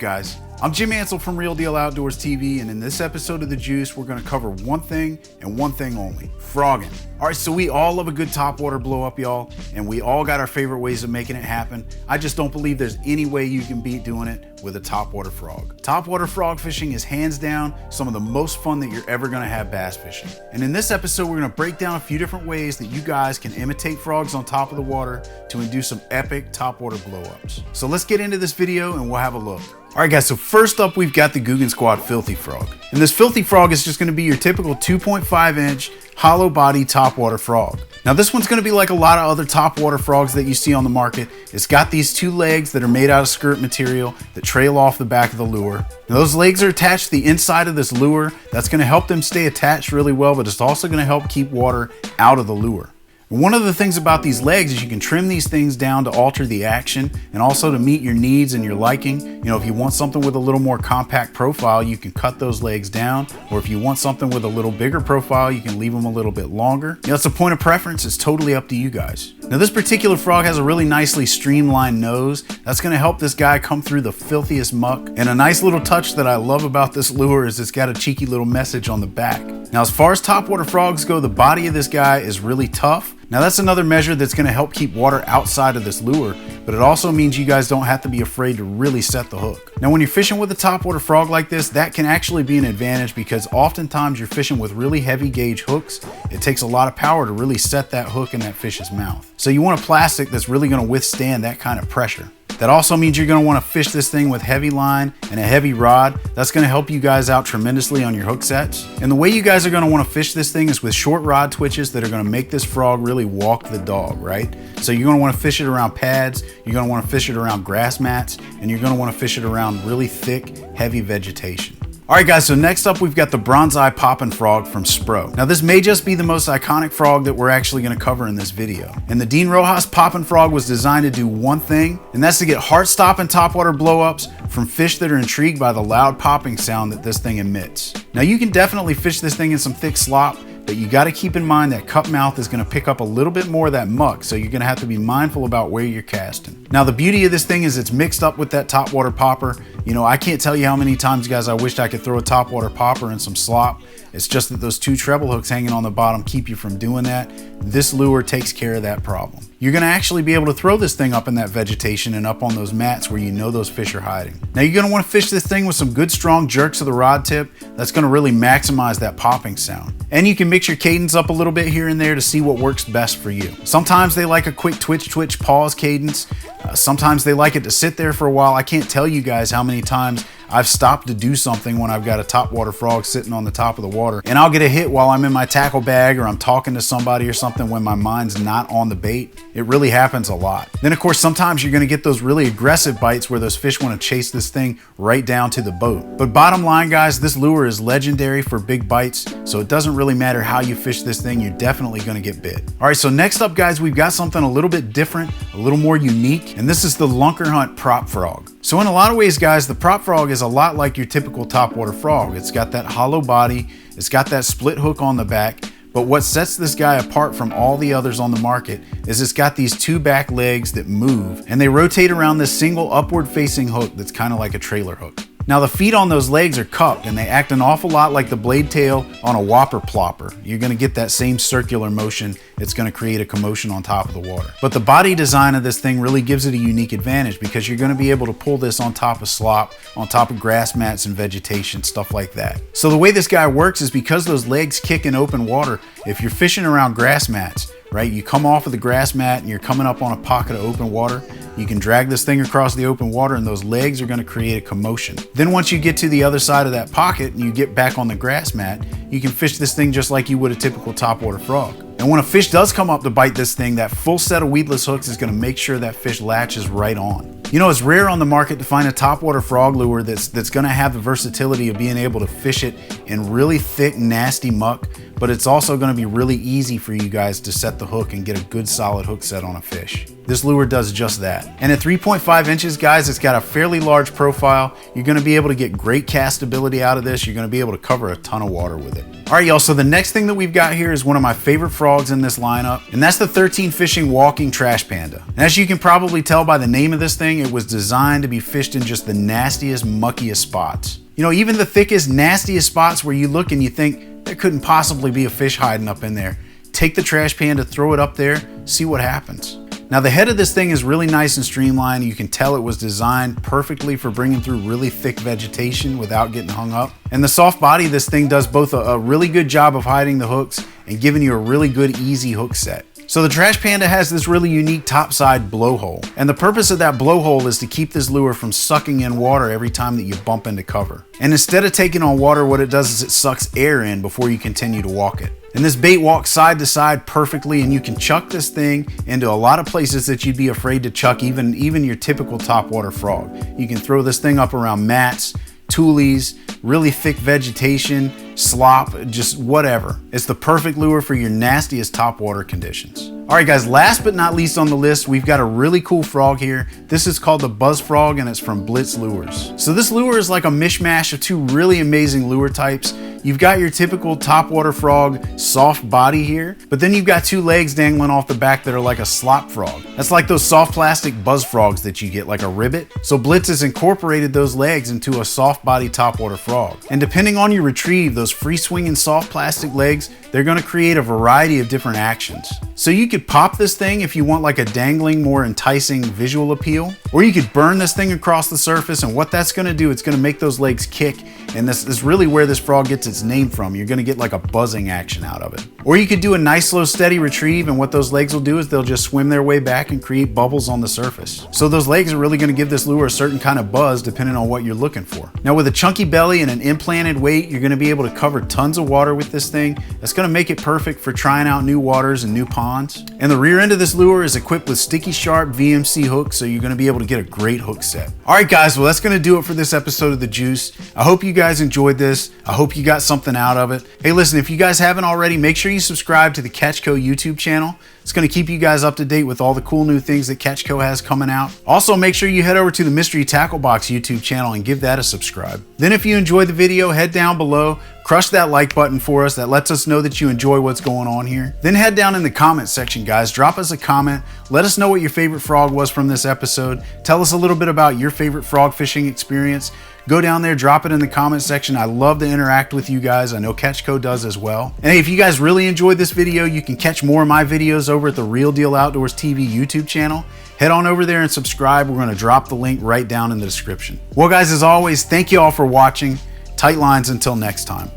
guys? I'm Jim Ansell from Real Deal Outdoors TV, and in this episode of The Juice, we're gonna cover one thing and one thing only: frogging. All right, so we all love a good topwater blow up, y'all, and we all got our favorite ways of making it happen. I just don't believe there's any way you can beat doing it with a topwater frog. Topwater frog fishing is hands down some of the most fun that you're ever gonna have bass fishing. And in this episode, we're gonna break down a few different ways that you guys can imitate frogs on top of the water to induce some epic topwater blow ups. So let's get into this video and we'll have a look. All right guys, so first up we've got the GOOGAN Squad Filthy Frog. And this Filthy Frog is just gonna be your typical 2.5 inch hollow body topwater frog. Now this one's gonna be like a lot of other topwater frogs that you see on the market. It's got these two legs that are made out of skirt material that trail off the back of the lure. Now those legs are attached to the inside of this lure. That's gonna help them stay attached really well, but it's also gonna help keep water out of the lure. One of the things about these legs is you can trim these things down to alter the action and also to meet your needs and your liking. You know, if you want something with a little more compact profile, you can cut those legs down. Or if you want something with a little bigger profile, you can leave them a little bit longer. You know, it's a point of preference. It's totally up to you guys. Now this particular frog has a really nicely streamlined nose. That's gonna help this guy come through the filthiest muck. And a nice little touch that I love about this lure is it's got a cheeky little message on the back. Now as far as topwater frogs go, the body of this guy is really tough. Now that's another measure that's gonna help keep water outside of this lure, but it also means you guys don't have to be afraid to really set the hook. Now when you're fishing with a topwater frog like this, that can actually be an advantage because oftentimes you're fishing with really heavy gauge hooks. It takes a lot of power to really set that hook in that fish's mouth. So you want a plastic that's really gonna withstand that kind of pressure. That also means you're gonna wanna fish this thing with heavy line and a heavy rod. That's gonna help you guys out tremendously on your hook sets. And the way you guys are gonna wanna fish this thing is with short rod twitches that are gonna make this frog really walk the dog, right? So you're gonna wanna fish it around pads, you're gonna wanna fish it around grass mats, and you're gonna wanna fish it around really thick, heavy vegetation. All right guys, so next up we've got the Bronzeye Pop frog from SPRO. Now this may just be the most iconic frog that we're actually gonna cover in this video. And the Dean Rojas Pop frog was designed to do one thing, and that's to get heart-stopping topwater blow-ups from fish that are intrigued by the loud popping sound that this thing emits. Now you can definitely fish this thing in some thick slop, but you got to keep in mind that cup mouth is going to pick up a little bit more of that muck, so you're going to have to be mindful about where you're casting. Now the beauty of this thing is it's mixed up with that topwater popper. You know, I can't tell you how many times, guys, I wished I could throw a topwater popper in some slop. It's just that those two treble hooks hanging on the bottom keep you from doing that. This lure takes care of that problem. You're gonna actually be able to throw this thing up in that vegetation and up on those mats where you know those fish are hiding. Now you're gonna wanna fish this thing with some good strong jerks of the rod tip. That's gonna really maximize that popping sound. And you can mix your cadence up a little bit here and there to see what works best for you. Sometimes they like a quick twitch, pause cadence. Sometimes they like it to sit there for a while. I can't tell you guys how many times I've stopped to do something when I've got a topwater frog sitting on the top of the water, and I'll get a hit while I'm in my tackle bag or I'm talking to somebody or something when my mind's not on the bait. It really happens a lot. Then of course, sometimes you're gonna get those really aggressive bites where those fish wanna chase this thing right down to the boat. But bottom line, guys, this lure is legendary for big bites, so it doesn't really matter how you fish this thing, you're definitely gonna get bit. All right, so next up, guys, we've got something a little bit different, a little more unique, and this is the LUNKERHUNT prop frog. So in a lot of ways, guys, the prop frog is a lot like your typical topwater frog. It's got that hollow body, it's got that split hook on the back, but what sets this guy apart from all the others on the market is it's got these two back legs that move, and they rotate around this single upward facing hook that's kind of like a trailer hook. Now the feet on those legs are cupped and they act an awful lot like the blade tail on a whopper plopper. You're gonna get that same circular motion. It's gonna create a commotion on top of the water. But the body design of this thing really gives it a unique advantage because you're gonna be able to pull this on top of slop, on top of grass mats and vegetation, stuff like that. So the way this guy works is because those legs kick in open water, if you're fishing around grass mats, right, you come off of the grass mat and you're coming up on a pocket of open water, you can drag this thing across the open water and those legs are gonna create a commotion. Then once you get to the other side of that pocket and you get back on the grass mat, you can fish this thing just like you would a typical topwater frog. And when a fish does come up to bite this thing, that full set of weedless hooks is gonna make sure that fish latches right on. You know, it's rare on the market to find a topwater frog lure that's gonna have the versatility of being able to fish it in really thick, nasty muck, but it's also gonna be really easy for you guys to set the hook and get a good solid hook set on a fish. This lure does just that. And at 3.5 inches, guys, it's got a fairly large profile. You're gonna be able to get great castability out of this. You're gonna be able to cover a ton of water with it. All right, y'all, so the next thing that we've got here is one of my favorite frogs in this lineup, and that's the 13 Fishing Walking Trash Panda. And as you can probably tell by the name of this thing, it was designed to be fished in just the nastiest, muckiest spots. You know, even the thickest, nastiest spots where you look and you think there couldn't possibly be a fish hiding up in there. Take the Trash Panda, throw it up there, see what happens. Now the head of this thing is really nice and streamlined. You can tell it was designed perfectly for bringing through really thick vegetation without getting hung up. And the soft body of this thing does both a really good job of hiding the hooks and giving you a really good, easy hook set. So the Trash Panda has this really unique topside blowhole. And the purpose of that blowhole is to keep this lure from sucking in water every time that you bump into cover. And instead of taking on water, what it does is it sucks air in before you continue to walk it. And this bait walks side to side perfectly, and you can chuck this thing into a lot of places that you'd be afraid to chuck even your typical topwater frog. You can throw this thing up around mats, toolies, really thick vegetation, slop, just whatever. It's the perfect lure for your nastiest topwater conditions. All right, guys, last but not least on the list, we've got a really cool frog here. This is called the Buzz Frog, and it's from BLITZ Lures. So this lure is like a mishmash of two really amazing lure types. You've got your typical topwater frog soft body here, but then you've got two legs dangling off the back that are like a slop frog. That's like those soft plastic buzz frogs that you get, like a ribbit. So BLITZ has incorporated those legs into a soft body topwater frog. And depending on your retrieve, those free swinging soft plastic legs, they're gonna create a variety of different actions. So you could pop this thing if you want like a dangling, more enticing visual appeal, or you could burn this thing across the surface, and what that's gonna do, it's gonna make those legs kick, and this is really where this frog gets its name from. You're gonna get like a buzzing action out of it. Or you could do a nice slow steady retrieve, and what those legs will do is they'll just swim their way back and create bubbles on the surface. So those legs are really gonna give this lure a certain kind of buzz depending on what you're looking for. Now with a chunky belly and an implanted weight, you're gonna be able to cover tons of water with this thing. That's gonna make it perfect for trying out new waters and new ponds. And the rear end of this lure is equipped with sticky sharp VMC hooks, so you're gonna be able to get a great hook set. All right, guys, well, that's gonna do it for this episode of The Juice. I hope you guys enjoyed this. I hope you got something out of it. Hey, listen, if you guys haven't already, make sure you subscribe to the 𝗙cie𝗋𝗶 YouTube channel. It's going to keep you guys up to date with all the cool new things that 𝗙cie𝗋𝗶 has coming out. Also, make sure you head over to the Mystery Tackle Box YouTube channel and give that a subscribe. Then if you enjoyed the video, head down below, crush that like button for us. That lets us know that you enjoy what's going on here. Then head down in the comment section, guys. Drop us a comment. Let us know what your favorite frog was from this episode. Tell us a little bit about your favorite frog fishing experience. Go down there, drop it in the comment section. I love to interact with you guys. I know 𝗙cie𝗋𝗋 does as well. And hey, if you guys really enjoyed this video, you can catch more of my videos over at the Real Deal Outdoors TV YouTube channel. Head on over there and subscribe. We're going to drop the link right down in the description. Well, guys, as always, thank you all for watching. Tight lines until next time.